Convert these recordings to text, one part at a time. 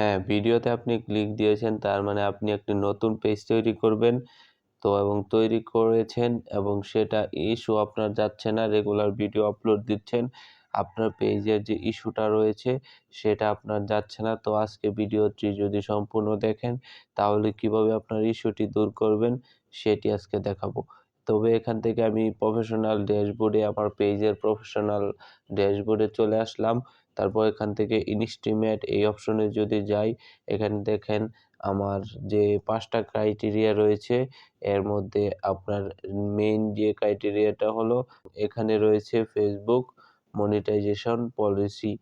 হ্যাঁ, ভিডিওতে আপনি ক্লিক দিয়েছেন তার মানে আপনি একটি নতুন পেজ তৈরি করবেন। তো এবং তৈরি করেছেন এবং সেটা ইস্যু আপনার যাচ্ছে না, রেগুলার ভিডিও আপলোড দিচ্ছেন। আপনার পেজের যে ইস্যুটা রয়েছে সেটা আপনার যাচ্ছে না। তো আজকে ভিডিওটি যদি সম্পূর্ণ দেখেন তাহলে কিভাবে আপনার ইস্যুটি দূর করবেন সেটি আজকে দেখাবো। তবে এখান থেকে আমি প্রফেশনাল ড্যাশবোর্ডে আমার পেজের প্রফেশনাল ড্যাশবোর্ডে চলে আসলাম। তারপর এখান থেকে ইনস্টিমেট এই অপশনে যদি যাই, এখানে দেখেন আমার যে ৫ টা ক্রাইটেরিয়া রয়েছে এর মধ্যে আপনার মেইন যে ক্রাইটেরিয়াটা হলো এখানে রয়েছে ফেসবুক মনিটাইজেশন পলিসি।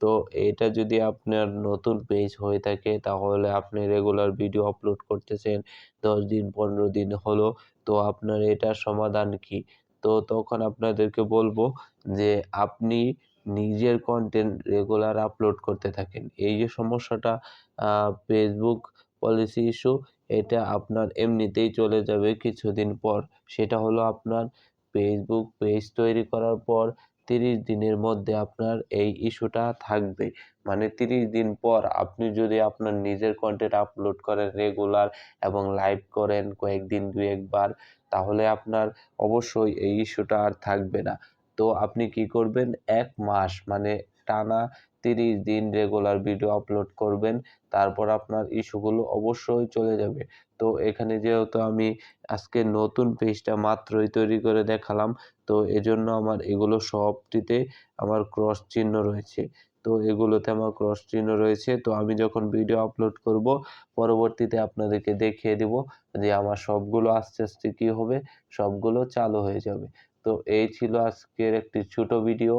তো এটা যদি আপনার নতুন পেজ হয়ে থাকে তাহলে আপনি রেগুলার ভিডিও আপলোড করতেছেন ১০ দিন ১৫ দিন হলো, তো আপনার এটার সমাধান কি? তো তখন আপনাদেরকে বলবো যে আপনি নিজের কন্টেন্ট রেগুলার আপলোড করতে থাকেন। এই যে সমস্যাটা ফেসবুক পলিসি ইস্যু, এটা আপনার এমনিতেই চলে যাবে কিছুদিন পর। সেটা হলো আপনার ফেসবুক পেজ তৈরি করার পর ৩০ দিনের মধ্যে আপনার এই ইস্যুটা থাকবে। মানে ৩০ দিন পর আপনি যদি আপনার নিজের কন্টেন্ট আপলোড করেন রেগুলার এবং লাইভ করেন কয়েকদিন ২-১ বার, তাহলে আপনার অবশ্যই এই ইস্যুটা আর থাকবে না। তো আপনি কি করবেন ১ মাস মানে টানা ৩০ দিন রেগুলার ভিডিও আপলোড করবেন। তারপর আপনার ইস্যুগুলো অবশ্যই চলে যাবে। তো এখানে যেহেতু আমি আজকে নতুন পেজটা মাত্রই তৈরি করে দেখালাম, তো এজন্য আমার এগুলো সবটিতে আমার ক্রস চিহ্ন রয়েছে। তো এগুলোতে আমার ক্রস চিহ্ন রয়েছে। তো আমি যখন ভিডিও আপলোড করব পরবর্তীতে আপনাদেরকে দেখিয়ে দিব যে আমার সবগুলো আস্তে, আস্তে কি হবে? সবগুলো চালু হয়ে যাবে। তো এই ছিল আজকের একটি ছোট ভিডিও।